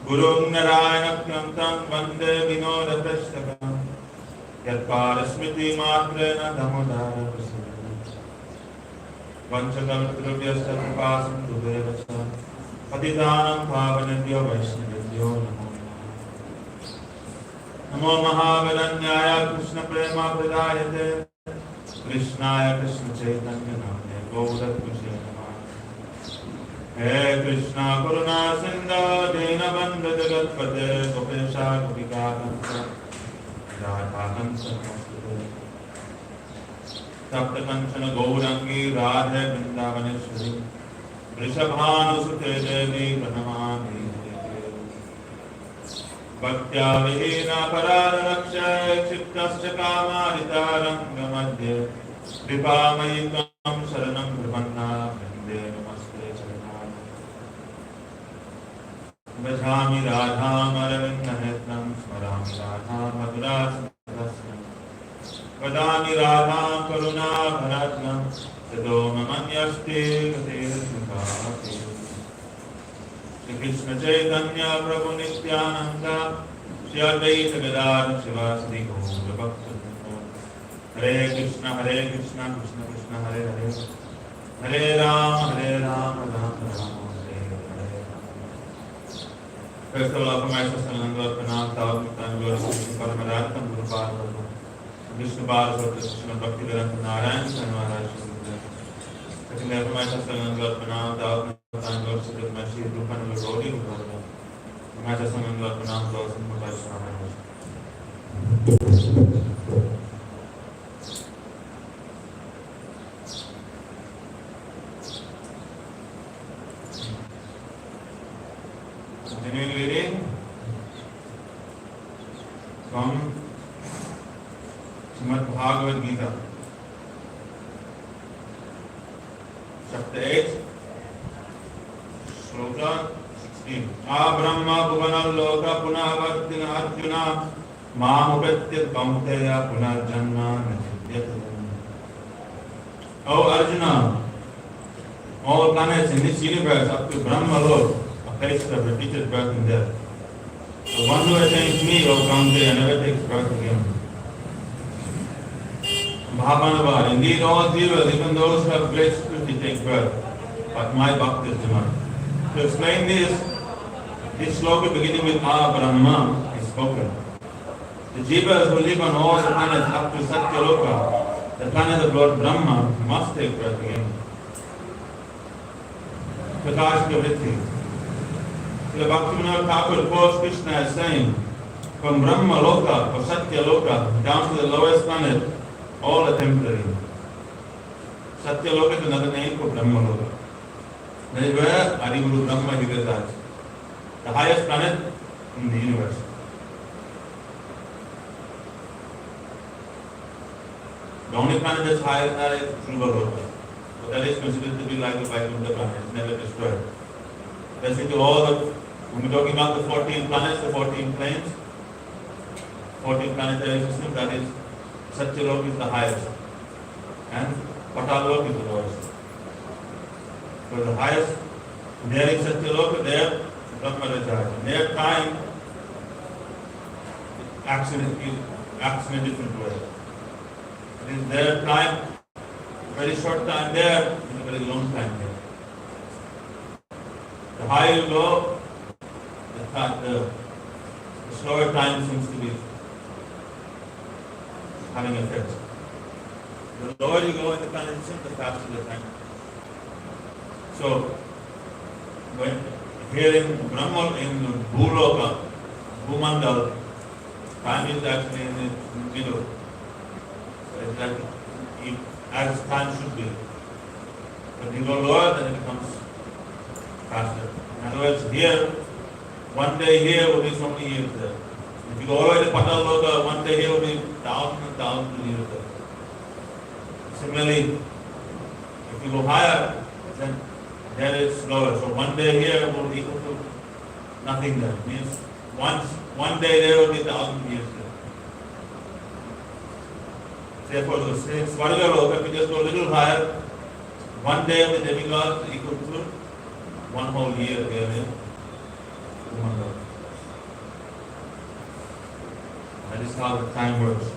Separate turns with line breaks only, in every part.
Gurum Narayana Tam Vande Vinoda Prastakam Yatparasmiti Matrena Damodara Prasad Vanchakam Trubhyasta Kripasam Dubevasa Patidanam Pavanadyo Vaishnavadyo Namo Mahavaranyaya Krishna Prema Pradayate Krishnaya Krishna Chaitanya Namne Gauda Krishna He Krishna Karuna Sindha Dena Bandha Jagatpate Gopesha Gopika Kansa Radha Kansa Namaste Sapta Kanchana Gaurangi Radhe Vrindavaneshwari Vrishabhanu Sute Devi Pranamami Bhaktya Vihina Parada Rakshay Kshiptascha Kamarita Ranga Madhye Kripamayikam Sharanam Kripanna Vinde Vajami Radham Aravindahetram Smarami Radham Madhurasam Vadami Radham Karuna Bharatnam Sadoma Manyasti Gatirasmukati Shri Krishna Chaitanya Prabhu Nityananda Shri Advaita Gadadhara Shivasadi Gaura Bhakta Hare Krishna Krishna Krishna Hare Hare Hare Rama Rama Rama First of all, offer my Sasananda Pranam Tavakitan Guru Paramarattam Guru Parvata Vishnu Parvata Krishna Bhakti Vedanta Narayan and Maharaj. Secondly, offer my Sasananda Pranam Tavakitan Guru Sri Mashi Rupan Guru Rodi my Sasananda Pranam Tavakitan Guru Continuing reading from Srimad Bhagavad Gita, chapter 8, sloka 16. Brahma Bhuvanal Loka Punavartina Arjuna Mamupetya Kaunteya Punarjanma Nachidyata. O Arjuna, all planets in this universe up to Brahma Lok place of repeated birth and death. The one who attains me, O Kaunteya, never takes birth again. Bhavanava, indeed all jivas, even those who have great spirituality, take birth, but my bhakti is demanded. To explain this sloka beginning with Brahma is spoken. The jivas who live on all the planets up to Satyaloka, the planet of Lord Brahma, must take birth again. Prakash Kavritti. The Bhaktivinoda Thakur quotes Krishna as saying, from Brahma Loka or Satya Loka down to the lowest planet, all are temporary. Satya Loka is another name for Brahma Loka. That is where Adivuru Brahma Giridhari, the highest planet in the universe. The only planet that's higher than that is Dhruva Loka. So that is considered to be like the Vaikuntha planet, it's never destroyed. Basically all the when we're talking about the 14 planets, the 14 planes, 14 planetary system, that is Satyaloka is the highest and Pataloka is the lowest. So the highest, there is Satyaloka, there Brahma Rajaya. Their time acts in a different way. It is their time, very short time there, and a very long time here. The higher you go, the slower time seems to be having effect. The lower you go in the planet system, the faster the time. So, when here in Brahma, in Bhuloka, Bhumandal, time is actually in the middle. So it's like as time should be. But you go lower, then it becomes faster. In other words, here, one day here will be so many years there. If you go all the way to Pataloka, one day here will be thousands and thousands of years there. Similarly, if you go higher, then there is slower. So one day here will be equal to nothing there. It means one day there will be 1,000 years there. Therefore, the same Svarga Loka, if you just go a little higher, one day of the demigod is equal to one whole year here in Bandhav. That is how the time works.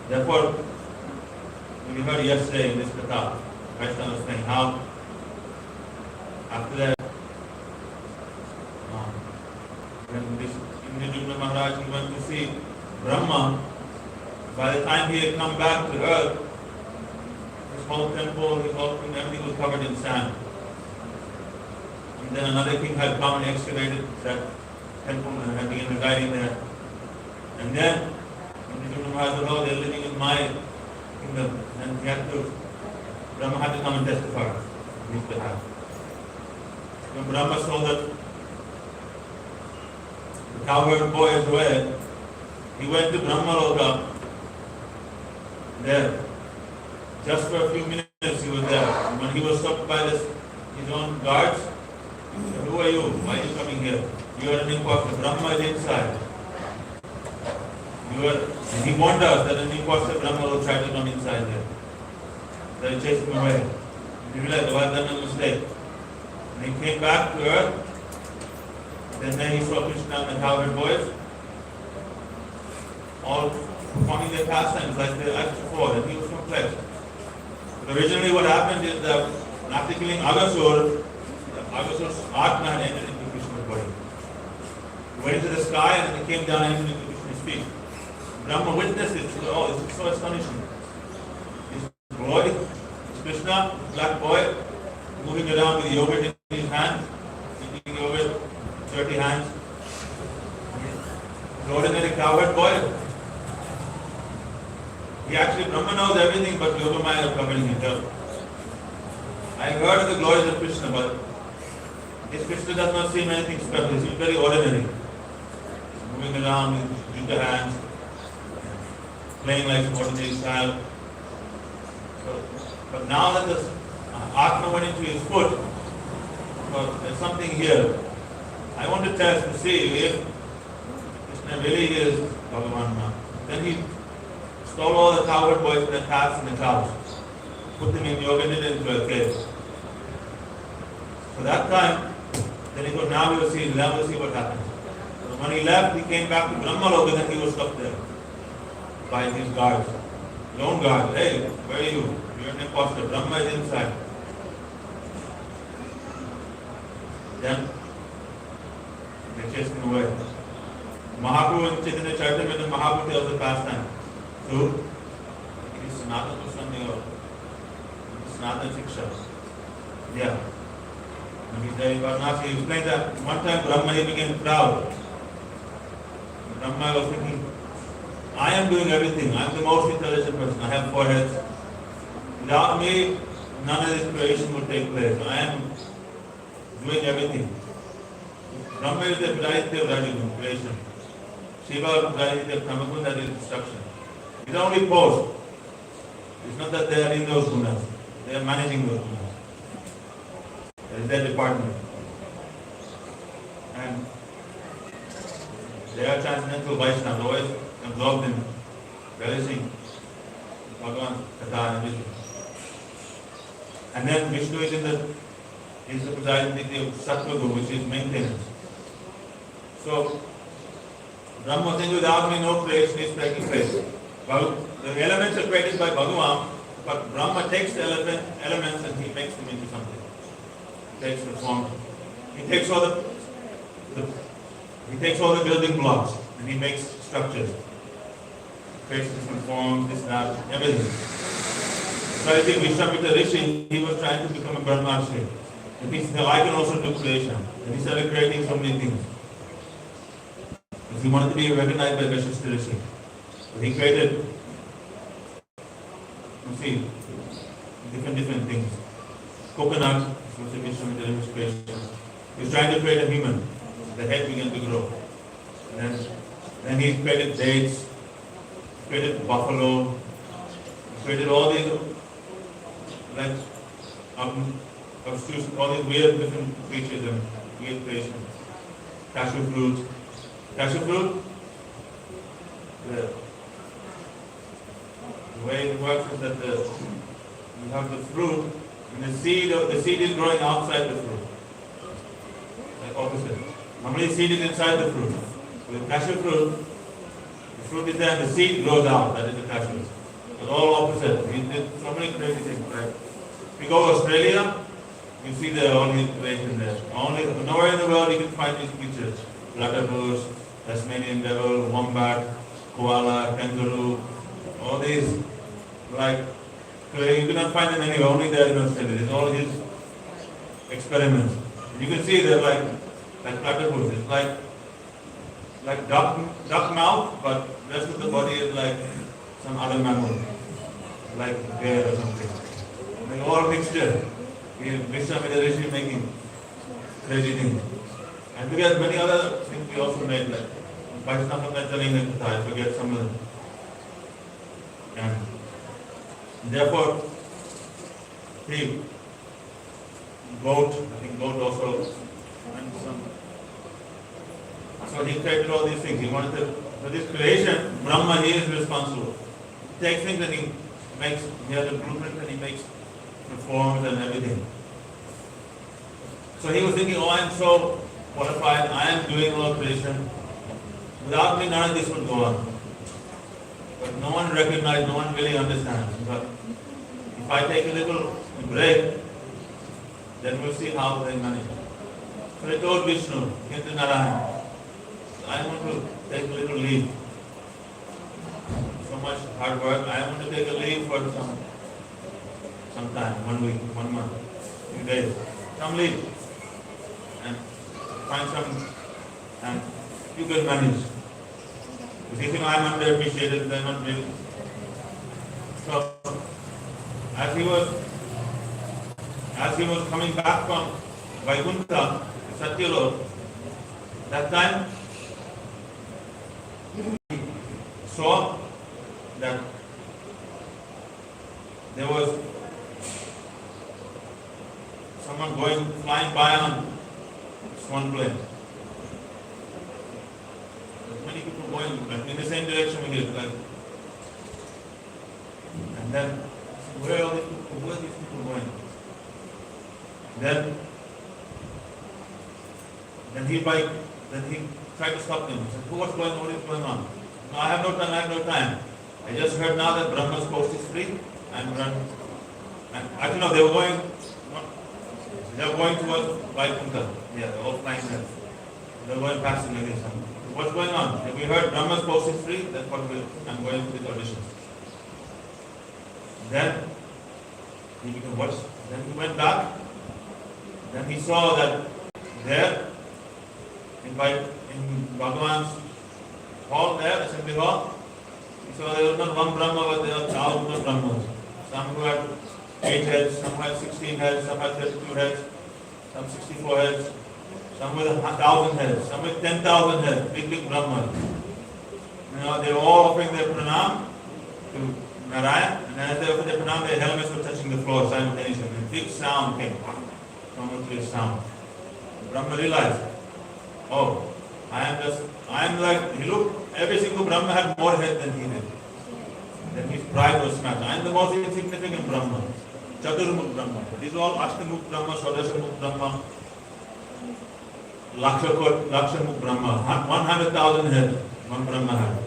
Therefore, we heard yesterday in this Katha, Vaishnava was saying how after that, when this Giridhari Maharaj he went to see Brahma, by the time he had come back to earth, his whole temple, his whole thing, everything was covered in sand. And then another king had come and excavated that temple and had begun residing there. And then Giridhari Maharaj said, oh, they're living in my kingdom. And he had to, Brahma had to come and testify on his behalf. When Brahma saw that the cowherd boy is away, he went to Brahmaloka there. Just for a few minutes he was there. And when he was stopped by his own guards, he said, who are you? Why are you coming here? You are an impostor. Brahma is inside. And he warned us that an impostor Brahma will try to come inside there. So he chased him away. He realized, oh, I've done a mistake. And he came back to earth. Then he saw Krishna and the cowherd boys all performing their pastimes like before, and he was perplexed. But originally what happened is that after killing Aghasur, Aghasur's Atma had entered into Krishna's body. He went into the sky and then he came down and entered into Krishna's feet. Brahma witnessed it. He said, oh, this is so astonishing. This boy, this Krishna, this black boy, moving around with yogurt in his hand, eating yogurt, dirty hands. The ordinary cowherd boy. He actually, Brahma knows everything, but Yogamaya is covering it up. I heard of the glories of Krishna, but this Krishna does not seem anything special. He seems very ordinary. He's moving around with ginger hands, playing like an ordinary child. But now that the Atma went into his foot, well, there's something here. I want to test to see if Krishna really is Bhagavan. Then he stole all the cowherd boys, the calves and the cows, put them in yoga and into a cave. So that time, then he goes, now we will see what happens. So when he left, he came back to Brahmaloka, then he was stopped there by his guards. His own guards, hey, where are you? You're an impostor. Brahma is inside. Then they chased him away. Mahaprabhu in Chaitanya Charitamrita, Mahaprabhu tells the pastime. So, it is Sanatana Goswami or Sanatana Shiksha. Yeah. And he's there in Varanasi. He explained that one time Brahma he became proud. Brahma was thinking, I am doing everything. I am the most intelligent person. I have 4 heads. Without me, none of this creation would take place. I am doing everything. Brahma is the Praditya creation. Shiva is Praditya Brahmakun, that is destruction. These are only posts. It's not that they are in those gunas. They are managing those gunas. That is their department. And they are transcendental Vaishnavas, always absorbed in relishing Bhagavan, Katha and Vishnu. And then Vishnu is the presiding deity of Sattva, which is maintenance. So, Brahma was saying, without me no creation is taking place. The elements are created by Bhagavan, but Brahma takes the elements and he makes them into something. He takes the form. He takes all the building blocks and he makes structures. He creates different forms, this, that, everything. So I think Vishwamitra Rishi, he was trying to become a Brahmarshi. And he said, I can also do creation. And he started creating so many things. Because he wanted to be recognized by Vishwamitra Rishi. So he created, you see, different things. Coconut, which is Vishwamitra creation. He was trying to create a human. The head began to grow. And then he created dates, created buffalo, created all these, like, all these weird different creatures and weird creations. Cashew fruit. Cashew fruit, the way it works is that you have the fruit And the seed is growing outside the fruit. Like opposite. Normally seed is inside the fruit. With cashew fruit, the fruit is there and the seed grows out. That is the cashew. It's all opposite. We did so many crazy things, right? If you go to Australia, you see the only creation there. Only nowhere in the world you can find these creatures. Platypus, Tasmanian devil, wombat, koala, kangaroo, all these like you cannot find them anywhere, only there in Australia. It's all his experiments. You can see they're like platypus. It's like duck mouth, but rest of the body is like some other mammal, like bear or something. Like all mixture. Vishwamitra Rishi making crazy things. And we get many other things we also made, like Vaishnava telling it, I forget some of them. And therefore, the goat, I think goat also, and some. So he created all these things. He wanted to, for this creation, Brahma, he is responsible. He takes things and he has a blueprint and he makes the forms and everything. So he was thinking, I am so qualified, I am doing all creation. Without me, none of this would go on. But no one recognizes, no one really understands. But if I take a little break, then we'll see how they manage. So he told Vishnu, came to Narayan, I want to take a little leave. So much hard work, I want to take a leave for some time, 1 week, 1 month, few days. Some leave. And find some, and you can manage. If you think I'm underappreciated, then not really. So, as he was coming back from Vaikuntha, Satyalok, that time, he saw that there was someone flying by on one plane. Many people going in the same direction we did. And then, where are these people going? Then he tried to stop them. He said, what is going on? No, I have no time. I just heard now that Brahma's post is free. And I don't know, they were going towards Vaikuntha. Yeah, they're all flying there. They're going past like this. What's going on? Have we heard Brahma's post is free? That's what I'm going with auditions. Then he became worse. Then he went back. Then he saw that there, in Bhagavan's hall there, assembly hall, he saw there was not one Brahma, but there were thousands of Brahmas. Some who had 8 heads, some had 16 heads, some had 32 heads, some 64 heads, some with 1,000 heads, some with 10,000 heads, big Brahmas. They were all offering their pranam to Narayan, and as they offered their pranam, their helmets were touching the floor simultaneously. And a big sound came, tremendous sound. Brahma realized, he looked, every single Brahma had more head than he did. Then his pride was smashed. I am the most insignificant Brahma. Chaturmukh Brahma. These are all Ashtamukh Brahma, Shodashamukh Brahma, Lakshamukh Brahma. 100,000 heads one Brahma had.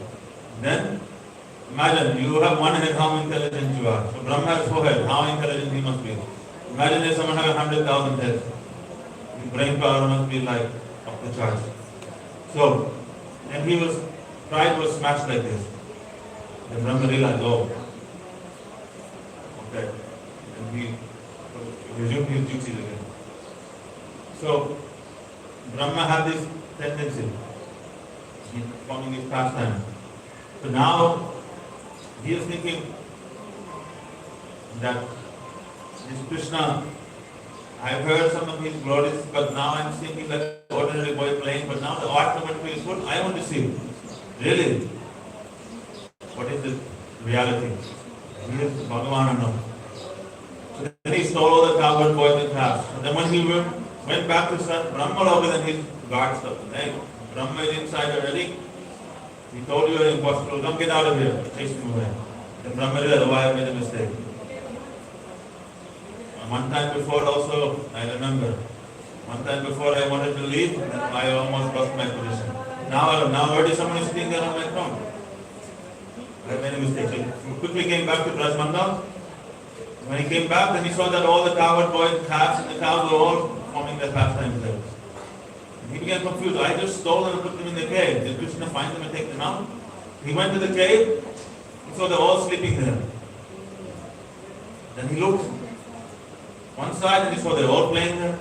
Then, imagine, you have one head, how intelligent you are. So Brahma has 4 heads, how intelligent he must be. Imagine if someone has 100,000 heads. His brain power must be like off the charts. So, and pride was smashed like this. Then Brahma realized, okay. And he resumed his duties again. So, Brahma had this tendency. He's performing his pastime. So now, he is thinking that this Krishna, I've heard some of his glories, but now I'm seeing him like an ordinary boy playing, but now the art moment feels good, I want to see. Really? What is the reality? He is Bhagavan or no? So then he stole all the cowherd boys and calves. So then when he went back to Brahma Loka, then his guard stopped him. Hey, Brahma is inside already. He told you you're impossible. Come get out of here. Chase him away. Then Brahma realized, I have made a mistake. one time before also, I remember, one time before I wanted to leave, I almost lost my position. Now already someone is sitting there on my throne. I made a mistake. So he quickly came back to Bandhav. When he came back, then he saw that all the cowherd boys, calves, and the cows were all forming their pastimes there. He became confused. I just stole them and put them in the cave. Did Krishna find them and take them out? He went to the cave. He saw they're all sleeping there. Then he looked one side and he saw they're all playing there.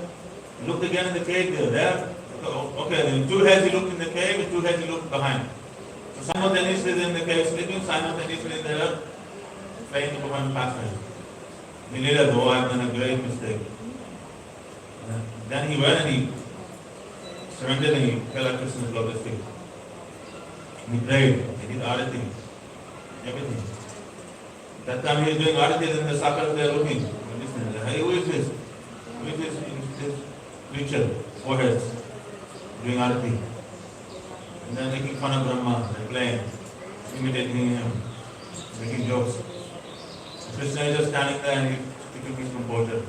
He looked again in the cave. They're there. Okay, then 2 heads he looked in the cave and 2 heads he looked behind. So simultaneously they're in the cave sleeping, simultaneously they're playing the Bhagwan pastime. He realized, oh, I've done a great mistake. Then he went and he surrendered and he fell at Krishna's lotus feet. He prayed, he did arati, everything. That time he was doing arati, then the sakas they are looking, listening. Hey, who is this? Who is this preacher, foreheads, doing arati? And then making fun of Brahma, they're playing, imitating him, making jokes. Krishna is just standing there and he's keeping his composure.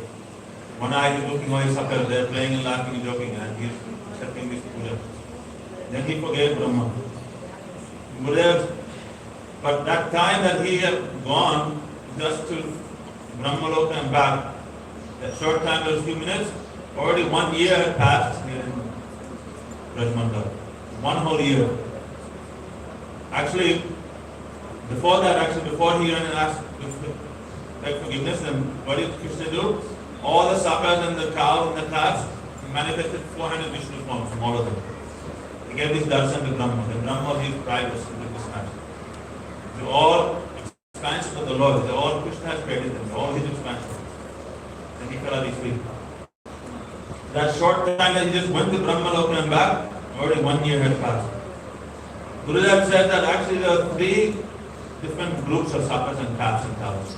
One eye is looking on his sucker, they're playing and laughing and joking, and he's accepting this puja. Then he forgave Brahma. But that time that he had gone just to Brahmaloka and back, that short time, those few minutes, already 1 year had passed here in Rajmandal. 1 whole year. Actually, before he went and asked forgiveness, and what did Krishna do? All the sakas and the cows and the calves manifested 400 Vishnu forms from all of them. He gave this darshan to Brahma. The Brahma, his pride was with this match. So all expansions of the Lord, they all Krishna has created them, all his expansions. Then he fell at his feet. That short time that he just went to Brahmaloka and back, already 1 year had passed. Gurudev said that actually there are 3 different groups of sakas and calves and cows.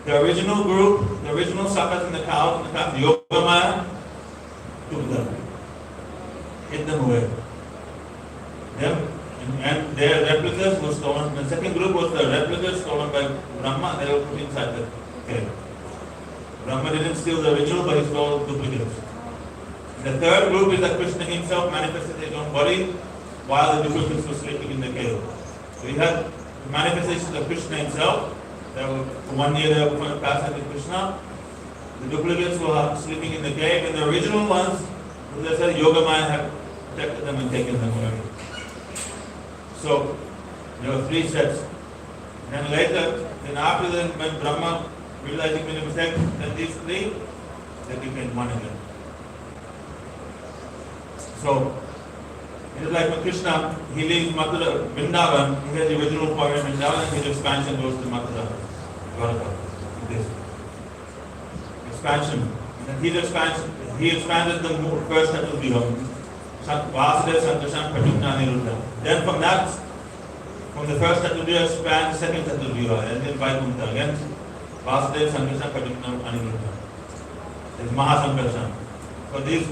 The original group, the original sakas and the cows and the calves, Yogamaya, took them, hid them away. And their replicas were stolen. The second group was the replicas stolen by Brahma, they were put inside the cave. Brahma didn't steal the original, but he stole duplicates. The third group is that Krishna himself manifested his own body while the duplicates were sleeping in the cave. So he had manifestations of Krishna himself. For 1 year they were passing with Krishna. The duplicates were sleeping in the cave, and the original ones, they said Yogamaya had protected them and taken them away. So there were 3 sets. Then later, after that, when Brahma realized he made a mistake, then these 3, they became one again. So it is like when Krishna, he leaves Mathura, Vrindavan, he has the original point in Vrindavan, and his expansion goes to Mathura, Dwarka. This expansion. And he expanded the first that will be Vasudeva, Santosham, Pradyumna, Aniruddha. Then from that, from the first Chaturya expand, the second Chaturya, and then Vaikuntha. Again, Vasudeva, Santosham, Pradyumna, Aniruddha. There is Mahasankarshan. So these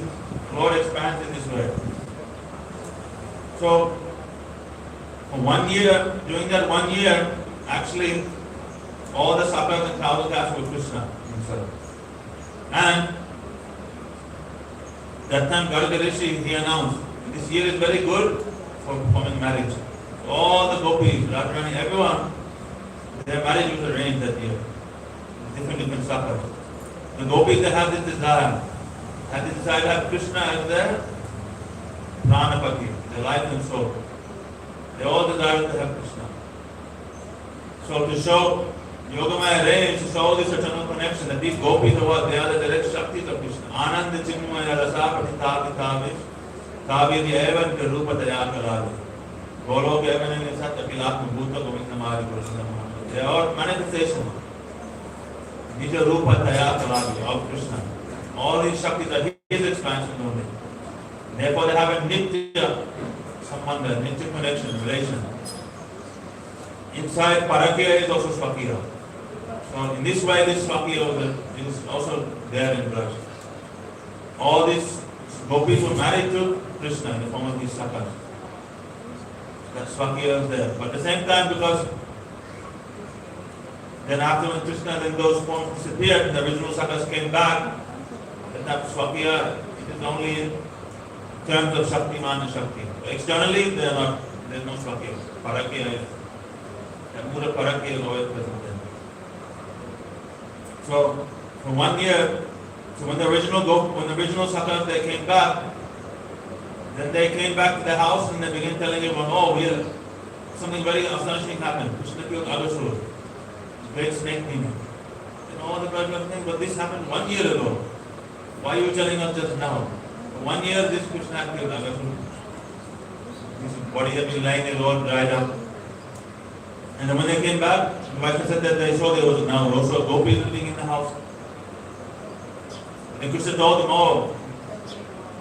Lord expands in this way. So, for 1 year, during that 1 year, actually, all the sakas and cows were Krishna himself. And that time Giridhari, he announced, this year is very good for performing marriage. All the gopis, Radharani, everyone, their marriage was arranged that year. Different sakas. The gopis, they have this desire. And they decide to have Krishna as their pranapati, their life and soul. They all desire to have Krishna. So to show Yogamaya arranged to show this eternal connection that these gopis are what? They are the direct Shaktis of Krishna. Ananda Chinmaya Rasa Patitavi Tavish Kaviri Evan Karupa Tayakalavi Goloka Evan and Sat Apilakma Bhuta Govinamari Krishna. They are all manifestations. Nija Rupa Tayakalavi of Krishna. All these Shaktis are his expansion only. Therefore they have a Nitya Sambandha, Nitya connection, relation. Inside Parakya is also Swakya. So in this way, this Swakya is also there in Braj. All these gopis were married to Krishna in the form of these sakas. That Swakya is there. But at the same time, because Then after when Krishna, then those forms disappeared and the original sakas came back, then that Swakya, it is only in terms of Shaktiman and Shakti. Externally, they are not, there is no Swakya. Parakya is, that Mura Parakya is always present there. So, for 1 year, so when the original sakas, they came back, then they came back to the house and they began telling everyone, oh, here, something very astonishing happened. Krishna killed Agasura, great snake demon. And all the gradual things, but this happened 1 year ago. Why are you telling us just now? For 1 year, this Krishna killed Agasura. His body had been lying there, all dried up. And then when they came back, the Vaishnava said that they saw there was now also a gopi living in the house. And Krishna told them, oh,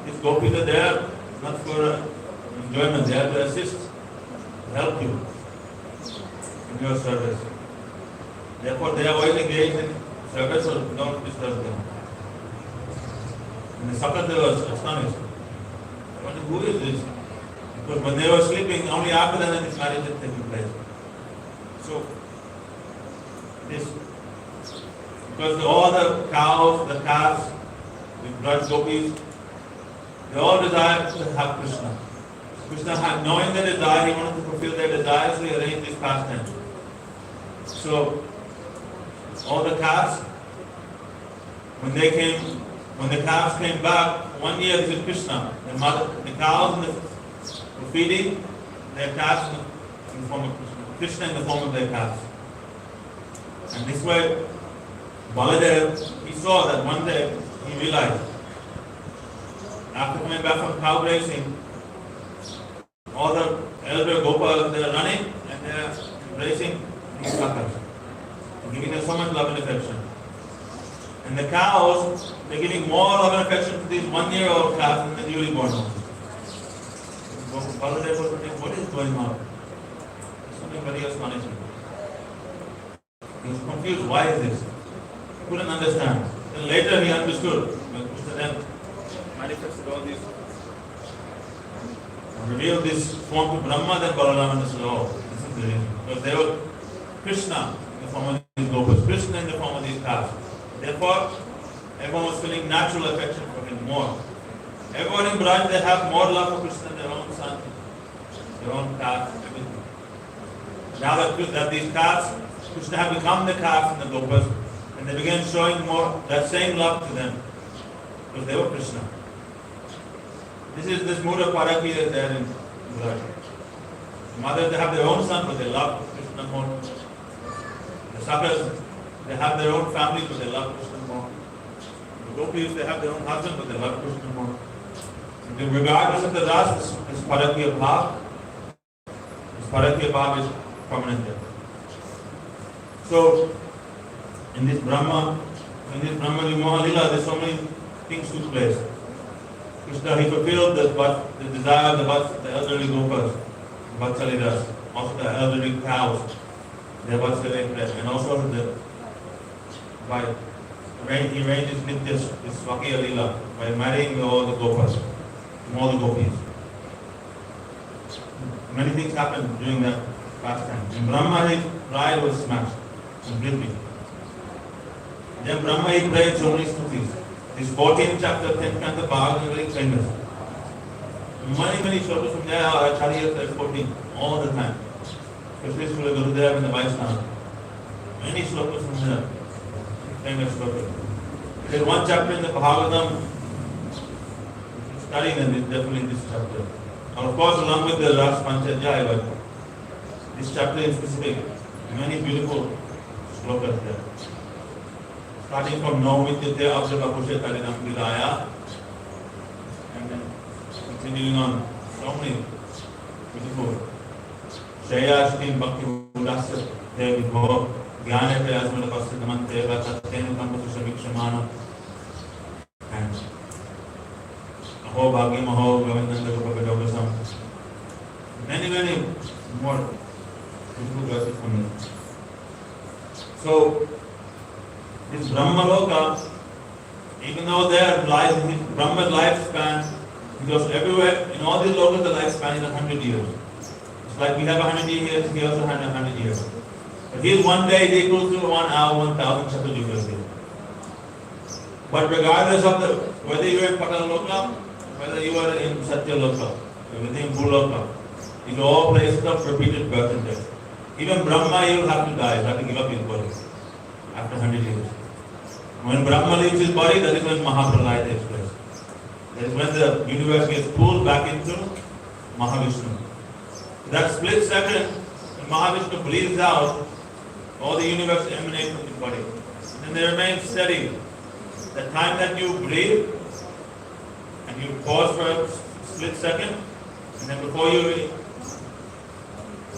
these gopis are there, not for enjoyment, they are to assist, to help you in your service. Therefore, they are always engaged in service, so don't disturb them. And the Sakata was astonished. I wondered, who is this? Because when they were sleeping, only after that this marriage had taken place. So, this, because all the cows, the calves, the blood gopis, they all desired to have Krishna. Krishna had, knowing their desire, he wanted to fulfill their desires, so he arranged this pastime. So, all the calves, when the calves came back, 1 year this is Krishna. The cows were feeding their calves in the form of Krishna. Krishna in the form of their calves. And this way, Baladev, he saw that one day, he realized, after coming back from cow grazing, all the elder Gopals, they are running and they are embracing these sakas, giving them so much love and affection. And the cows, they are giving more love and affection to these 1 year old calves than the newly born ones. Baladev was thinking, what is going on? Something very astonishing. He was confused, why is this? He couldn't understand. Then later he understood. When Krishna then manifested all these, revealed this form to Brahma, then Balaram understood, oh, this is the reason. Because they were Krishna in the form of these gopas, Krishna in the form of these calves. Therefore, everyone was feeling natural affection for him more. Everyone in Braj, they have more love for Krishna than their own son, their own calves, everything. Now that these calves, Krishna have become the calves and the gopas, and they began showing more that same love to them, because they were Krishna. This Mura Paraki is there in Braj. The mothers, they have their own son, but they love Krishna more. The Sakas, they have their own family, but they love Krishna more. The Gopis, they have their own husband, but they love Krishna more. And regardless of the ras, this Parakya Bhav, is permanent there. So, in this Brahma Vimoha Lila, there's so many things took place. Krishna, he fulfilled the desire of the elderly gopas, Vatsalidas, also the elderly cows, their Vatsalya, and also he arranged this Swakya Lila by marrying all the gopas, all the gopis. Many things happened during that pastime. And Brahma, his bride was smashed completely. Then Brahma, he prayed so many stutis. This 14th chapter, 10th canto, Bhagavad is very famous. Many shlokas from there are Acharyas, 14, all the time. Especially Srila Gurudev and the Vaishnava. Many shlokas from there. Famous shlokas. There's one chapter in the Bhagavatam, studying them is definitely this chapter. And of course, along with the last Panchadhyaya, but this chapter in specific, many beautiful shlokas there. Starting from Naumidhyate Abjava Kushe Tarinam Vidaya, and then continuing on, so many beautiful. Shayashtim Bhakti Udasya Devi Bho, Gyane Prayasmana Pasitaman Teva Tattenu Kampasusha Vikshamana, and Aho Bhagya Maho Govindanda Gopagadogosam. Many more beautiful verses from there. So, this Brahmaloka, even though there lies in his Brahma's lifespan, because everywhere, in all these lokas, the lifespan is 100 years. It's like we have 100 years, he also had 100 years. But his one day is equal to 1 hour, 1,000 Chaturyugas here. But regardless of whether you are in Pataloka, whether you are in Satyaloka, within Bhuloka, in all places of repeated birth and death. Even Brahma, he will have to die, have to give up his body after 100 years. When Brahma leaves his body, that is when Mahapralaya takes place. That is when the universe gets pulled back into Mahavishnu. That split second, when Mahavishnu breathes out, all the universe emanates from his body. And they remain steady. The time that you breathe, and you pause for a split second, and then before you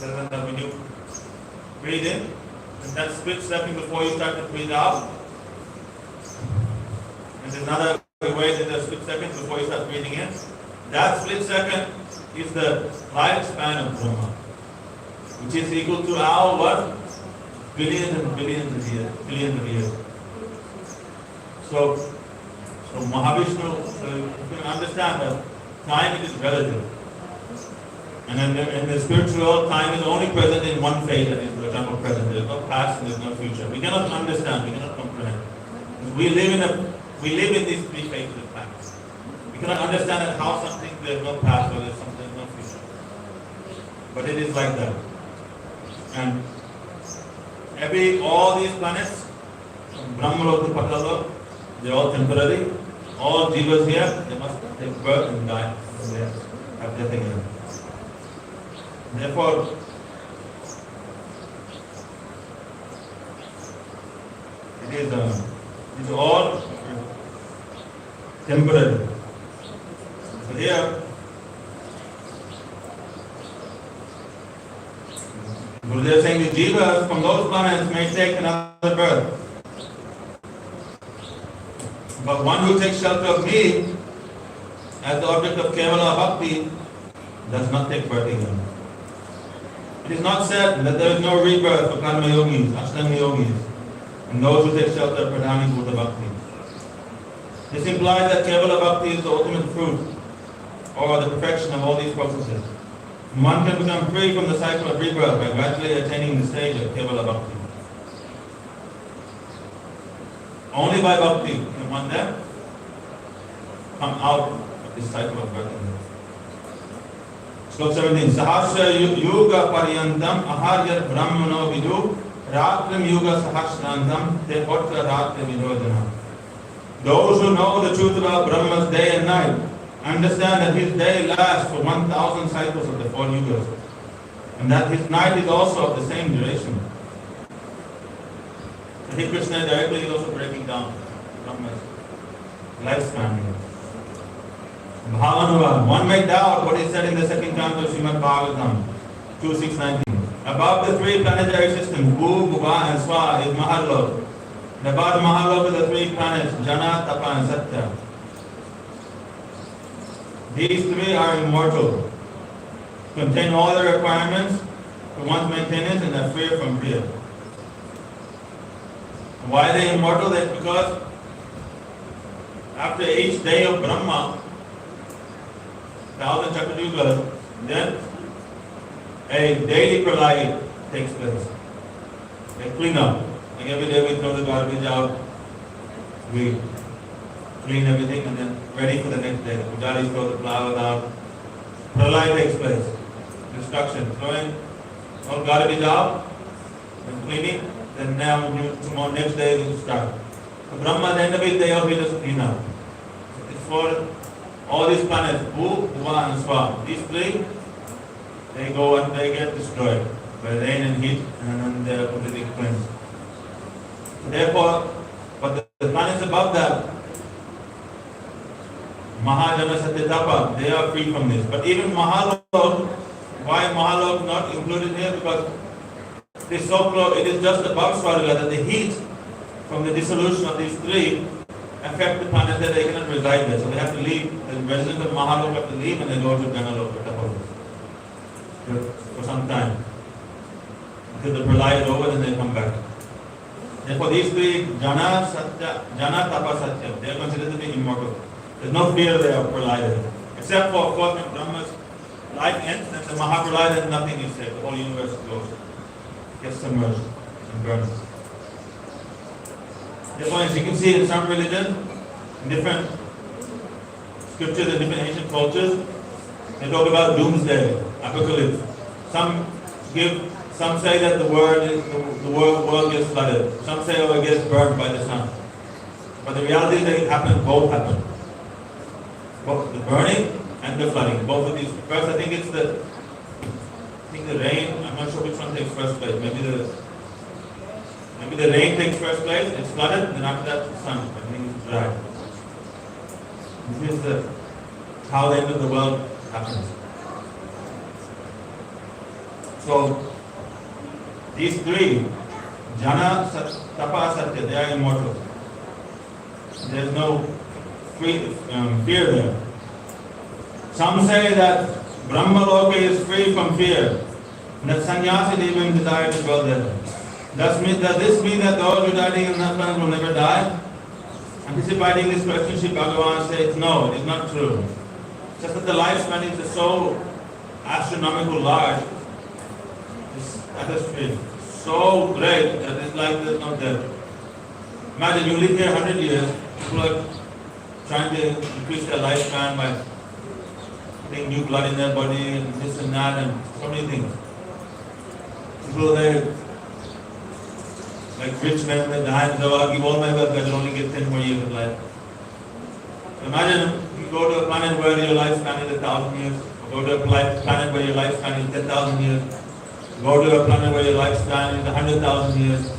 when you breathe in, and that split second before you start to breathe out, and there's another way that the split second before you start breathing in, that split second is the lifespan of Brahma, which is equal to our what? Billions and billions of years. So Mahavishnu, you can understand that time is relative. And in the spiritual world, time is only present in one phase, that is the eternal present. There is no past and there is no future. We cannot understand, we cannot comprehend. We live in these three phases of time. We cannot understand how something there is no past or there is something no future. But it is like that. And all these planets, from Brahmalok to Patalok, they are all temporary. All jivas here, they must take birth and die. And they have death again. Therefore, it is all temporary. So here, Gurudev is saying the jivas from those planets may take another birth. But one who takes shelter of me as the object of Kevala Bhakti does not take birth again. It is not said that there is no rebirth for Karma Yogis, Ashtanga Yogis, and those who take shelter of Pradhani Bhuta Bhakti. This implies that Kevala Bhakti is the ultimate fruit, or the perfection of all these processes. And one can become free from the cycle of rebirth by gradually attaining the stage of Kevala Bhakti. Only by Bhakti can one then come out of this cycle of birth and death. Slok 17. Sahasra yuga paryantam aharyat brahmano vidu ratrim yuga sahasrantam te hotra ratri vidodana. Those who know the truth about Brahma's day and night understand that his day lasts for 1,000 cycles of the 4 yugas, and that his night is also of the same duration. Hare Krishna directly is also breaking down Brahma's lifespan here. Bhavanuva. One may doubt what is said in the second canto of Srimad Bhagavatam 2.6.19. Above the 3 planetary systems, Bhu, Bhuva and Swa is Mahalok. And above the Mahalok are the 3 planets, Jana, Tapa and Satya. These 3 are immortal, contain all the requirements for one's maintenance and are free from fear. Why are they immortal? That's because after each day of Brahma, 1,000 Chaturyugas, then a daily pralaya takes place. They clean up. Like every day we throw the garbage out, we clean everything and then ready for the next day. The pujaris throw the flowers out. Pralaya takes place. Destruction. Throwing all garbage out and cleaning. Then now tomorrow next day we start. So Brahma at the end of each day we just clean up. It's for all these planets, Bhu, Bhuva and Swa. These 3, they go and they get destroyed by rain and heat, and then they are completely cleansed. Therefore, but the planets above that, Mahajana Satyatapa, they are free from this. But even Mahalok, why Mahalok not included here? Because it is so close, it is just above Swarga that the heat from the dissolution of these 3 affect the planets that they cannot reside there. So they have to leave. The residents of Mahalok have to leave and they go to Janalok for some time. Until the pralaya is over, then they come back. Therefore these 3, Jana, Tapa, Satya, they are considered to be immortal. There's no fear there of pralaya. Except for, of course, when Brahma's life ends, then the Mahapralaya, then nothing is said. The whole universe goes, gets submerged. and burning. Therefore, as you can see in some religions, in different scriptures and different ancient cultures, they talk about doomsday, apocalypse. Some say that the world gets flooded. Some say it gets burned by the sun. But the reality is that it happens, both happen. Both the burning and the flooding. Both of these. First, I think the rain. I'm not sure which one takes first place. Maybe the rain takes first place. It's flooded, and then after that the sun. Everything is dry. This is how the end of the world happens. So these three, Jana, Tapa, Satya, they are immortal. There's no fear there. Some say that Brahmaloka is free from fear, and that sannyasi even desire to dwell there. Does this mean that those residing in that planet will never die? Anticipating this question, Sri Bhagavan says, no, it is not true. Just that the lifespan is so astronomical large, this atmosphere so great that it's like there's no death. Imagine you live here 100 years, people are trying to increase their lifespan by putting new blood in their body and this and that and so many things. People there, like rich men, they die and say, oh, I'll give all my wealth, I can only get 10 more years of life. Imagine you go to a planet where your lifespan is 1,000 years, or go to a planet where your lifespan is 10,000 years, go to a planet where your lifespan is 100,000 years,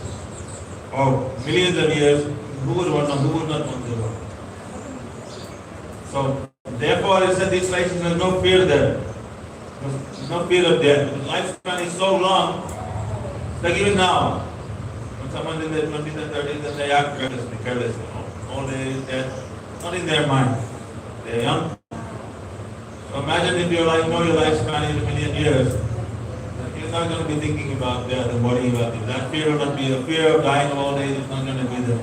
or millions of years. Who would not want to go? So, therefore, it said these places, there's no fear there. There's no fear of death. The lifespan is so long, like even now, when someone's in their 20s and 30s and they act careless, all day is dead, not in their mind. They're young. So imagine if your lifespan is a million years, you're not going to be thinking about death and worrying about it. That fear will not be a fear of dying of old age is not going to be there.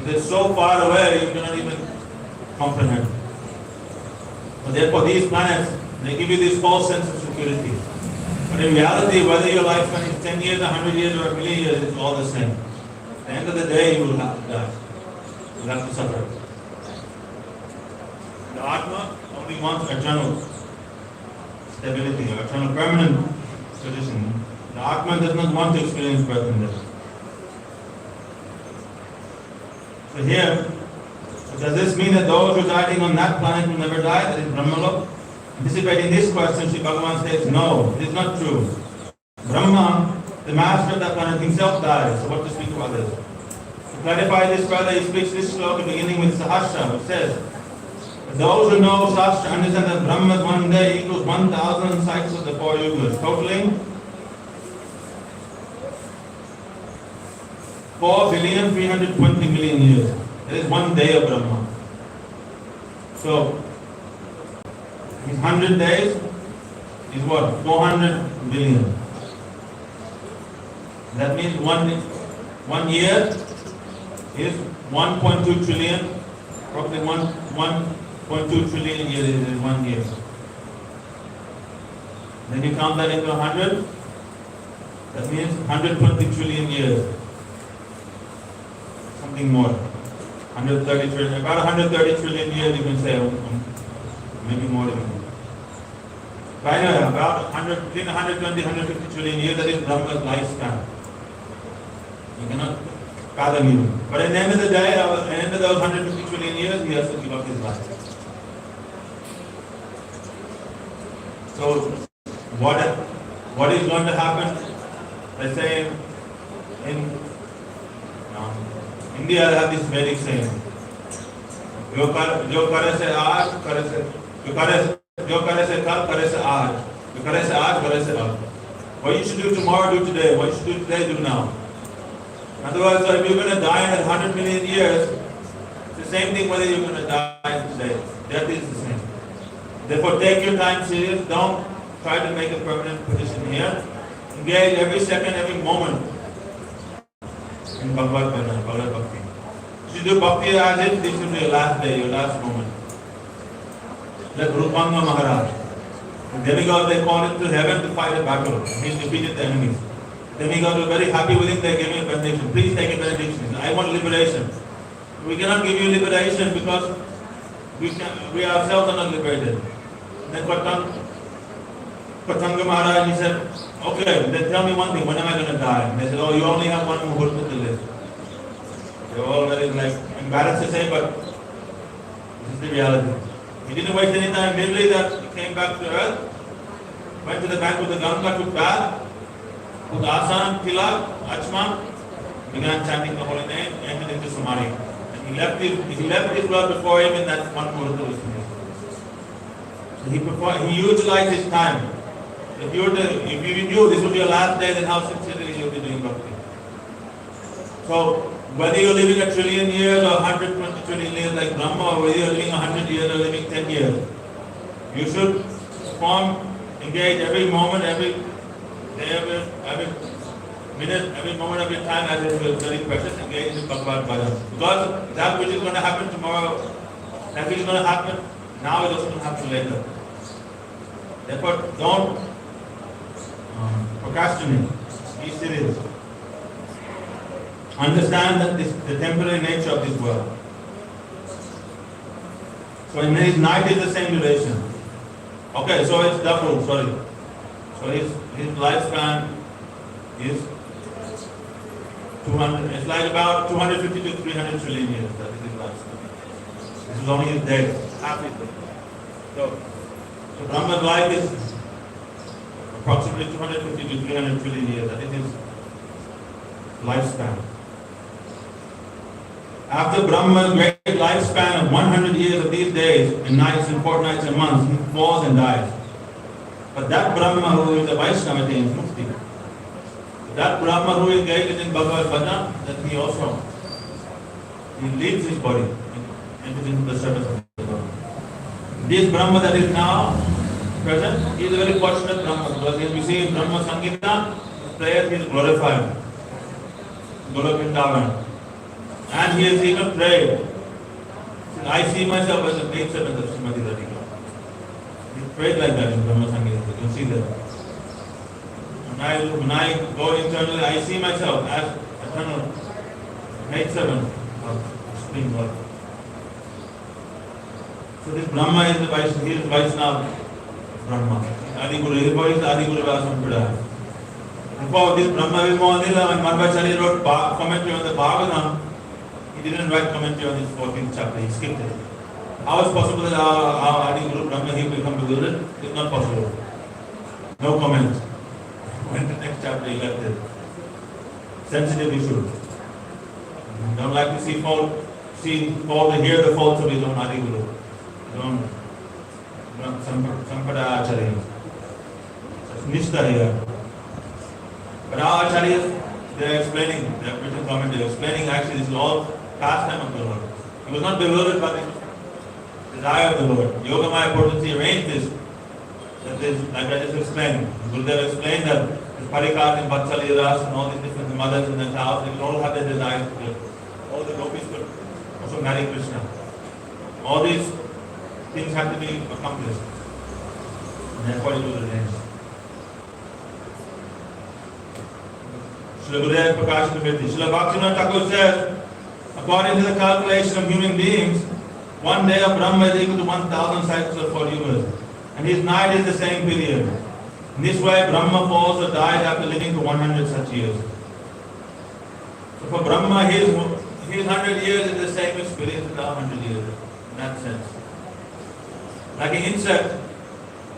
It's so far away you cannot even comprehend. So therefore these planets, they give you this false sense of security. But in reality, whether your lifespan is 10 years, 100 years or a million years, it's all the same. At the end of the day, you will have to die. You will have to suffer. The Atma only wants eternal stability or eternal permanent position. The Atma does not want to experience birth and death. So here, does this mean that those residing on that planet will never die? That is Brahmalok? Anticipating this question, Sri Bhagavan says, no, it is not true. Brahma, the master of that planet, himself dies. So what to speak of others? To clarify this further, he speaks this sloka beginning with Sahasra, which says, those who know Sahasra understand that Brahma one day equals 1,000 cycles of the 4 yugas, totaling 4,320,000,000 years. That is one day of Brahma. So, his 100 days is what? 400 billion. That means one year is 1.2 trillion, probably 1.2 trillion years is 1 year. Then you count that into 100, that means 120 trillion years. Something more. 130 trillion, about 130 trillion years you can say, maybe more than that. But anyway, about 120, 150 trillion years, that is Brahma's lifespan. You cannot fathom even. But at the end of the day, at the end of those 150 trillion years, he has to give up his life. So, what is going to happen? Let's say in India, they have this Vedic saying, जो करे से आज, करे से कल, करे से आज, जो करे से आज, करे से अब. What you should do tomorrow, do today. What you should do today, do now. In other words, so if you're going to die in 100 million years, it's the same thing whether you're going to die today. Death is the same. Therefore, take your time serious. Don't try to make a permanent position here. Engage every second, every moment in Bhagavad Bhakti. You do Bhakti as if this will be your last day, your last moment. Like Rupanga Maharaj. The demigod, they called him to heaven to fight a battle. He defeated the enemies. Then he got very happy with him, they gave me a benediction. Please take a benediction. I want liberation. We cannot give you liberation because we ourselves are not liberated. Then Patanga Maharaj, he said, okay, then tell me one thing, when am I going to die? And they said, oh, you only have one muhurta to live. They were all very embarrassed to say, but this is the reality. He didn't waste any time. Immediately that he came back to earth, went to the bank of the Ganga, took bath, put asana, tilak, achman, began chanting the holy name, entered into samadhi. And he left his blood before him in that one muhurta was finished. So he utilized his time. If you knew this would be your last day, then how sincerely you would be doing bhakti. So whether you're living a trillion years or 120 trillion years like Brahma, or whether you're living 100 years or living 10 years, you should engage every moment, every day, every minute, every moment of your time as it is very precious, engage in Bhagavad Gita. Because that which is going to happen tomorrow, that which is going to happen now, is also going to happen later. Therefore, don't procrastinate. Be serious. Understand that the temporary nature of this world. So in his night is the same duration. Okay, so it's double, sorry. So his lifespan is 200, it's like about 250 to 300 trillion years. That is his lifespan. This is only his day, half his day. So Brahma's life is approximately 250 to 300 trillion years. That is his lifespan. After Brahma's great lifespan of 100 years of these days and nights and fortnights and months, he falls and dies. But that Brahma who is a Vaishnava attains mukti. That Brahma who is engaged in Bhagavad Gita, that he leaves his body and enters into the service of the Lord. This Brahma that is now present, he is a very fortunate Brahma, because if you see in Brahma Sangita, his prayer is glorified. Guru Vrindavan. And he has even prayed. I see myself as a maid servant of Srimati Radhika. He prayed like that in Brahma Sangita. You can see that. When I go internally, I see myself as eternal maid servant of Supreme Lord. So this Brahma is the Vaishnava, he is Vaishnava Brahma. Adi Guru, his voice is Adi Guru Vasampida. Before this Brahma Vimonila, when Madhvacharya wrote commentary on the Bhagavad, he didn't write commentary on this 14th chapter, he skipped it. How is possible that our Adi Guru Brahma he become bewildered? It's not possible. No comment. When the next chapter he left it. Sensitive issue. Don't like to see fault, to hear the faults of his own Adi Guru. Sampada Acharya. That's Nishta here. But our Acharyas, they are explaining, they have written commentary, explaining actually this is all pastime of the Lord. He was not bewildered by the desire of the Lord. Yogamaya Potency arranged this, like I just explained. Gurudev explained that the Parikat and Vatsalya and all these different mothers in the house, they could all have their desires. All the gopis could also marry Krishna. All these things have to be accomplished. And therefore it was arranged. Srila Gurudev Prakash Nivritti. Srila Bhaktivinoda Thakur says, according to the calculation of human beings, one day of Brahma is equal to 1,000 cycles of 40 years. And his night is the same period. In this way, Brahma falls or dies after living for 100 such years. So for Brahma, his 100 years is the same experience as our 100 years, in that sense. Like an insect,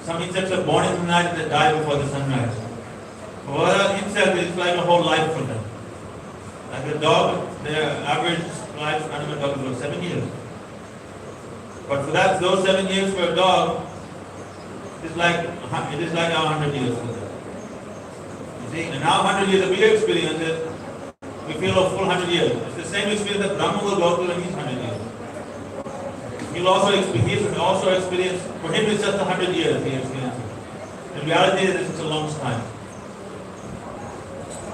some insects are born in the night and they die before the sunrise. For other insects, it's like a whole life for them. Like a dog, their average life for animal dog is about 7 years. But for that, those 7 years for a dog, it is like our 100 years for them. You see, and our 100 years that we experience it, we feel a full 100 years. It's the same experience that Brahma will go through in his 100 years. He will also experience, for him it's just 100 years he experiences. In reality, it's a long time.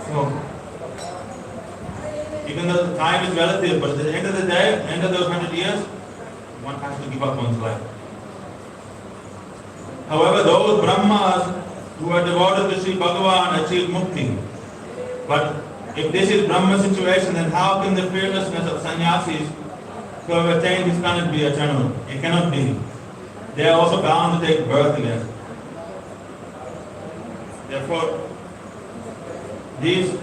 So, even though the time is relative, but at the end of the day, end of those 100 years, one has to give up one's life. However, those Brahmas who are devoted to Sri Bhagavan achieve mukti. But if this is Brahma situation, then how can the fearlessness of sannyasis who have attained this planet be eternal? It cannot be. They are also bound to take birth again. Therefore, this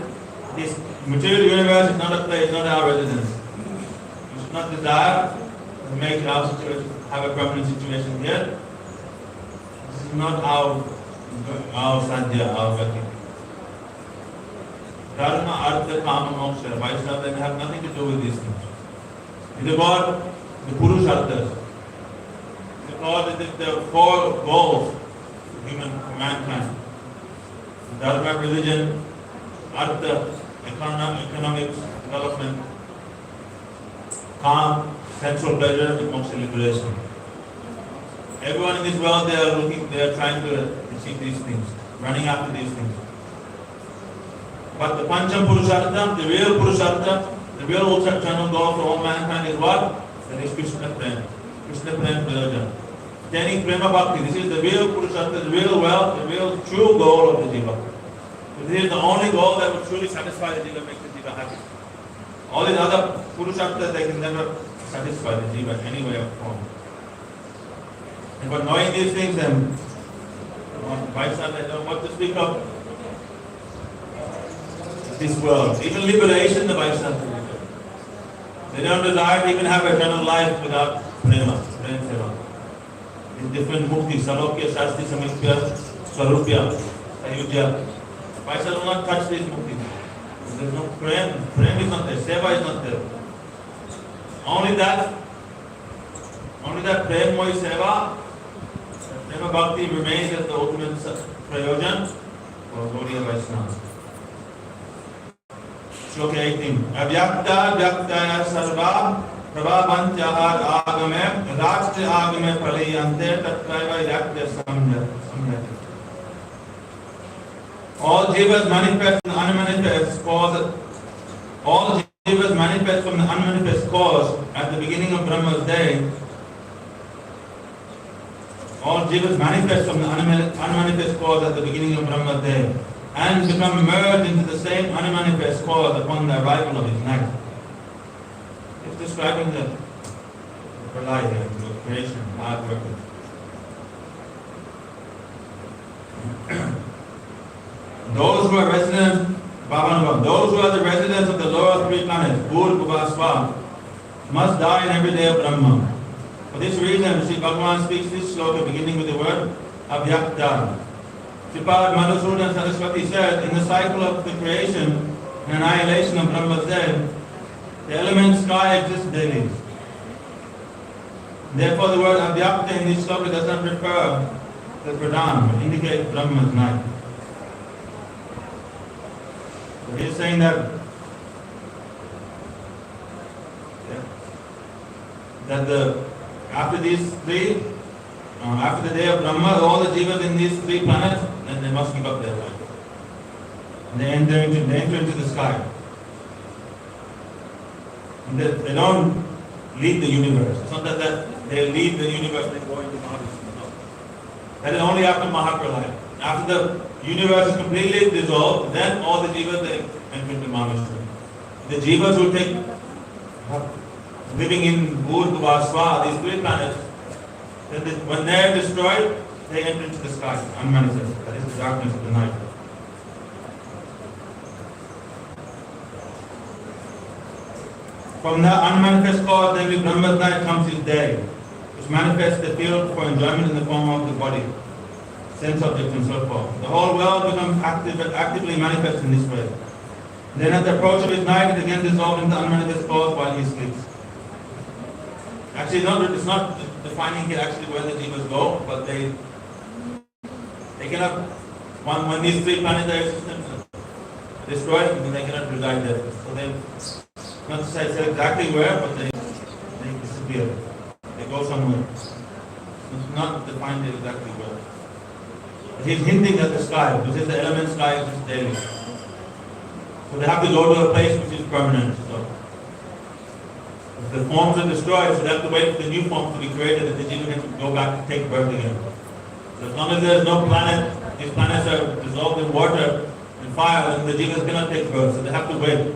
material universe is not a place, not our residence. We should not desire to make our situation, have a permanent situation here. This is not our sadhya, our Bhakti. Dharma, Artha, Kama, Moksha, Vaishnava, they have nothing to do with these things. It is about the Purusharthas. It is about the four goals of mankind. Dharma, religion, Artha, economics, development, calm, sensual pleasure, and moksha liberation. Everyone in this world, they are trying to achieve these things, running after these things. But the Pancham Purushartham, the real Purushartham, the real eternal goal for all mankind is what? That is Krishna Prem. Krishna Prem Prayojan. Attaining Prema Bhakti. This is the real Purushartha, the real wealth, the real true goal of the Jiva. This is the only goal that will truly satisfy the Jiva, make the Jiva happy. All these other Purusharthas, they can never satisfy the Jiva in any way or form. And by knowing these things, then Vaishnava, they don't want to speak of this world. Even liberation, the Vaishnava. They don't desire to even have eternal life without prema, prema. In different mukti, salokya, shasti, samikya, swarupya, ayudhya. Vaishnava will not touch these mukti. There's no prema. Prema is not there. Seva is not there. Only that prema mohi seva, prema bhakti remains as the ultimate prayojan for Gaudiya Vaishnava. Shloka 18. Avyakta vyaktaya sarva prabhavantyaha agame rajta agame paliyante tatraiva yaktya samyati. All jivas manifest and unmanifest cause. All jivas manifest from the unmanifest cause at the beginning of Brahma's day. All jivas manifest from the unmanifest cause at the beginning of Brahma's day, and become merged into the same unmanifest cause upon the arrival of his night. It's describing the pralaya, the creation, hard work. Those who are residents, those who are the residents of the lower three planets, Bhur, Bhuva, Swa, must die in every day of Brahma. For this reason, Sri Bhagavan speaks this sloka beginning with the word Abhyakta. Sripad Madhusudan Saraswati said, in the cycle of the creation and annihilation of Brahma's day, the element sky exists daily. Therefore, the word Abhyakta in this sloka does not refer to the Pradhan, but indicates Brahma's night. So he is saying that after these three, after the day of Brahma, all the jivas in these three planets, then they must give up their life. They enter into the sky. And they don't leave the universe. It's not that they leave the universe and go into Mahavishnu. No. That is only after Mahapralaya. After the universe is completely dissolved, then all the jivas they enter into Mahavishnu. The jivas who take living in Bhur, Bhuva, Swa, these three planets, when they are destroyed, they enter into the sky, unmanifest. That is the darkness of the night. From the unmanifest cause, then with Brahma's night comes his day, which manifests the field for enjoyment in the form of the body, sense objects and so forth. The whole world becomes actively manifest in this way. Then at the approach of his night, it again dissolves into unmanifest cause while he sleeps. Actually, it's not defining here actually where the jivas go, but they cannot, when these three planetary systems are destroyed, they cannot reside there. So they, not to say exactly where, but they disappear. They go somewhere. It's not defined exactly where. But he's hinting at the sky, which is the element sky, which is daily. So they have to go to a place which is permanent. So if the forms are destroyed, so they have to wait for the new forms to be created, and the jiva can go back and take birth again. So as long as there is no planet, these planets are dissolved in water, and fire, and the jivas cannot take birth, so they have to wait.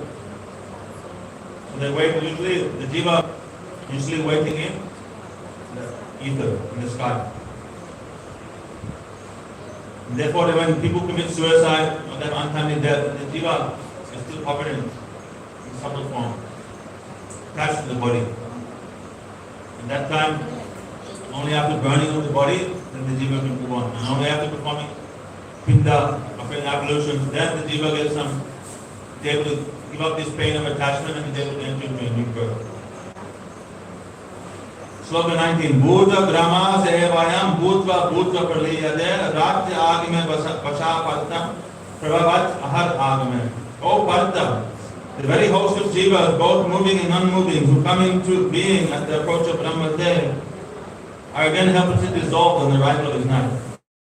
So they wait, usually the jiva usually waiting in the ether, in the sky. And therefore, when people commit suicide or have untimely death, the jiva is still operating in subtle form, attached to the body. At that time, only after burning of the body, then the jiva can move on. And only after performing pinda, offering ablutions, then the jiva gets some, is able to give up this pain of attachment and is able to enter into a new birth. Sloka 19. Bhuta grama sevayam bhutva bhutva praliyade ratya agame vashapatam prabhavat ahar agame. O Bhakta, the very host of jivas, both moving and unmoving, who come into being at the approach of Brahma Day, are again helplessly dissolved on the arrival of his night.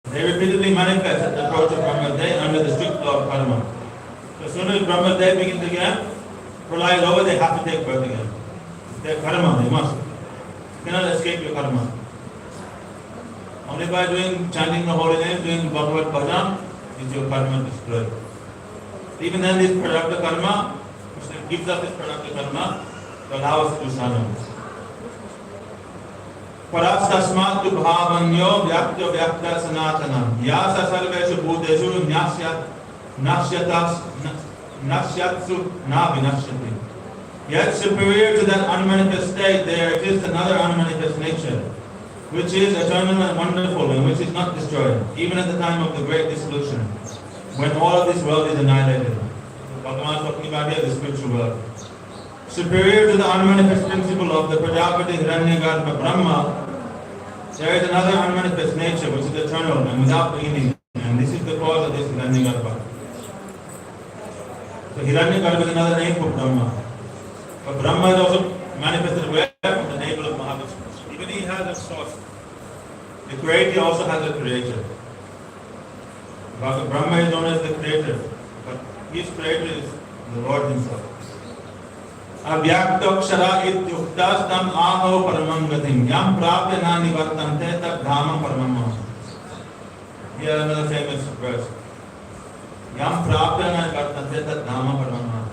They repeatedly manifest at the approach of Brahma Day under the strict law of karma. So as soon as Brahma Day begins again, pralaya is over, they have to take birth again. It's their karma, they must. You cannot escape your karma. Only by chanting the holy name, doing Bhagavad bhajan, is your karma destroyed. Even then, this productive karma, which gives us this productive karma, to allow us to do sadhana. Parastasmat tu bhavanyo vyakta vyakta sanatanam yasa sarveshu bhuteshu nasyatsu na vinashyati. Yet superior to that unmanifest state, there exists another unmanifest nature, which is eternal and wonderful and which is not destroyed, even at the time of the great dissolution, when all of this world is annihilated. Bhagavan is talking about here the spiritual world. Superior to the unmanifest principle of the Prajapati Hiranyagarbha Brahma, there is another unmanifest nature which is eternal and without beginning, and this is the cause of this Hiranyagarbha. So Hiranyagarbha is another name for Brahma. But Brahma is also manifested where? From the navel of Mahavishnu. Even he has a source. The creator also has a creator. Brahma is known as the creator, but his creator is the Lord himself. Avyaktakshara ityuktastam aho paramam gatim yam prapya na nivartante tat dhamam paramam. Here another famous verse. Yam prapya na nivartante tat dhamam paramam.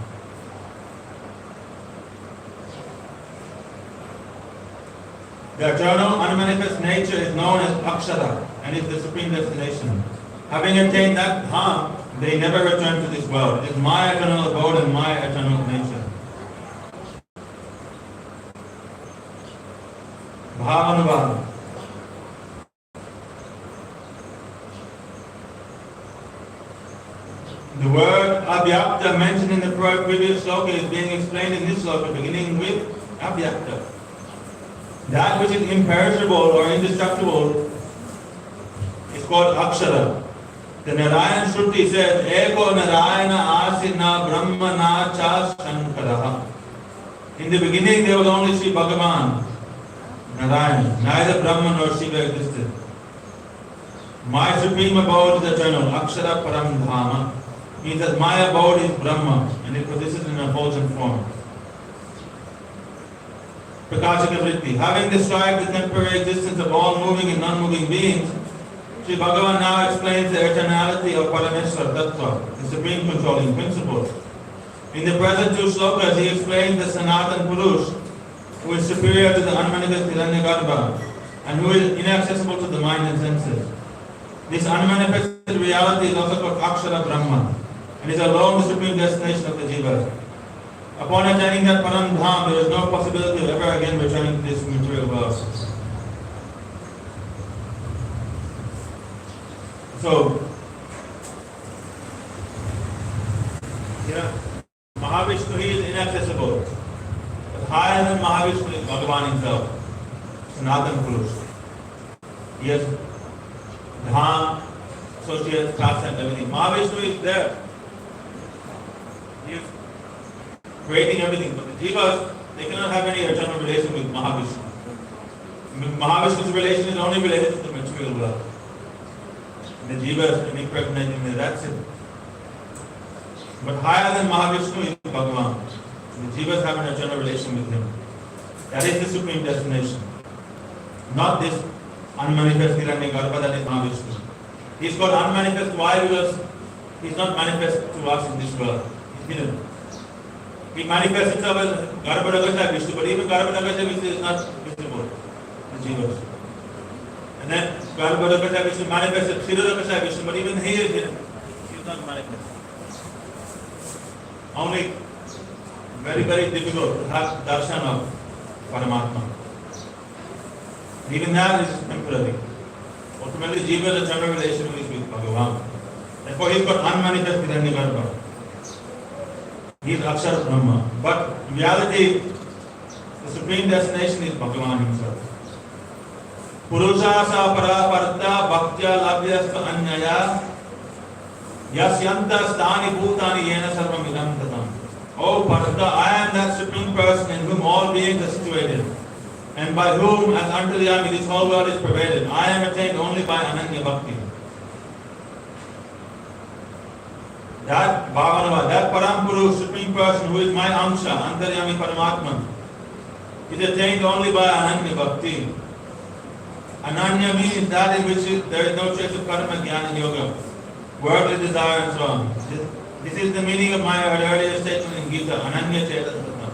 The eternal, unmanifest nature is known as Akshara and is the supreme destination. Having attained that Dham, they never return to this world. It is my eternal abode and my eternal nature. Bhavanubhava. The word Avyakta mentioned in the previous sloka is being explained in this sloka, beginning with Avyakta. That which is imperishable or indestructible is called Akshara. The Narayan Shruti says, Eko Narayana Asina Brahmana Cha Shankaraha. In the beginning there was only Sri Bhagavan, Narayan. Neither Brahma nor Shiva existed. My supreme abode is eternal, Akshara Param Dhama. Means that my abode is Brahma and it possesses in a effulgent form. Prakashika Vritti. Having described the temporary existence of all moving and non-moving beings, Sri Bhagavan now explains the eternality of Parameshwar Tattva, the supreme controlling principle. In the present two slokas, he explains the Sanatan Purush, who is superior to the unmanifest Hiranyagarbha and who is inaccessible to the mind and senses. This unmanifested reality is also called Akshara Brahma and is alone the supreme destination of the jiva. Upon attaining that Param Dham, there is no possibility of ever again returning to this material world. So, Mahavishnu, he is inaccessible. But higher than Mahavishnu is Bhagavan himself, Sanatan Purush. He has Dham, associates, paths and everything. Mahavishnu is there. He is creating everything. But the jivas, they cannot have any eternal relation with Mahavishnu. Mahavishnu's relation is only related to the material world. And the jiva is impregnated in that's it. But higher than Mahavishnu is Bhagavan. The jivas have an eternal relation with him. That is the supreme destination. Not this unmanifest Hiranyagarbha that is Mahavishnu. He is called unmanifest. Why? Because He is not manifest to us in this world. He is hidden. He manifests himself as Garbhadakasha Vishnu, but even Garbhadakasha Vishnu is not visible to Jivas. And then Garbhadakasha Vishnu manifests as Kshirodakasha Vishnu, but even he is hidden. He is not manifest. Only very, very difficult to have darshan of Paramatma. Even that is temporary. Ultimately, Jiva is a general relation with Bhagavan. Therefore, he has got unmanifest Hiranyagarbha. He is Akshar Brahma. But in reality, the supreme destination is Bhagavan himself. Purushasa paraparta bhaktya labhyasta anyaya yasyanta stani bhutani yena sarvam idam tatam. Oh Parta, I am that supreme person in whom all beings are situated, and by whom, as Antaryami, this whole world is pervaded. I am attained only by Ananya Bhakti. That Bhavanava, that Parampuru, supreme person who is my Amsha, Antaryami Paramatman, is attained only by Ananya Bhakti. Ananya means that in which there is no trace of karma, jnana, and yoga, worldly desire and so on. This is the meaning of my earlier statement in Gita, Ananya Chetasattam.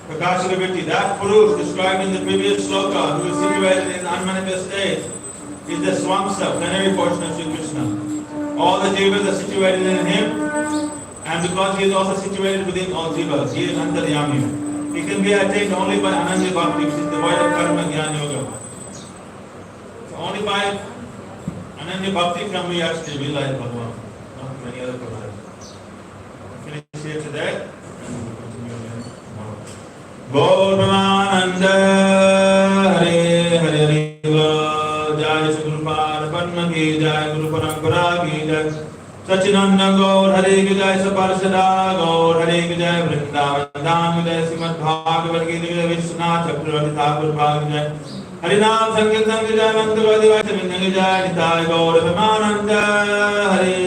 Prakashika that Purush described in the previous sloka, who is situated in the unmanifest state, is the Swamsa, plenary portion of Sri Krishna. All the jivas are situated in him, and because he is also situated within all jivas, he is Antaryami. He can be attained only by Ananya Bhakti, which is devoid of karma, jnana, yoga. So only by Ananya Bhakti can we actually realize Bhagavan. Many other process. Finish here today and continue tomorrow. Gaur Brahmananda Hare Hare Hare Jai Gurupad Padma Ki Jai Guru Parampara Ki Jai Sachinanda Gaur Hare Ki Jai Saparsada Gaur Hare Ki Jai Vrindavan Dham Ki Jai Srimad Bhagavad Gita Ki Jai Vishwanath Chakravarti Thakur Bhag Ki Jai Harinam Sankirtan Ki Jai Mantra Vadi Vaita Vinda Ki Jai Nitai Gaur Brahmananda Hare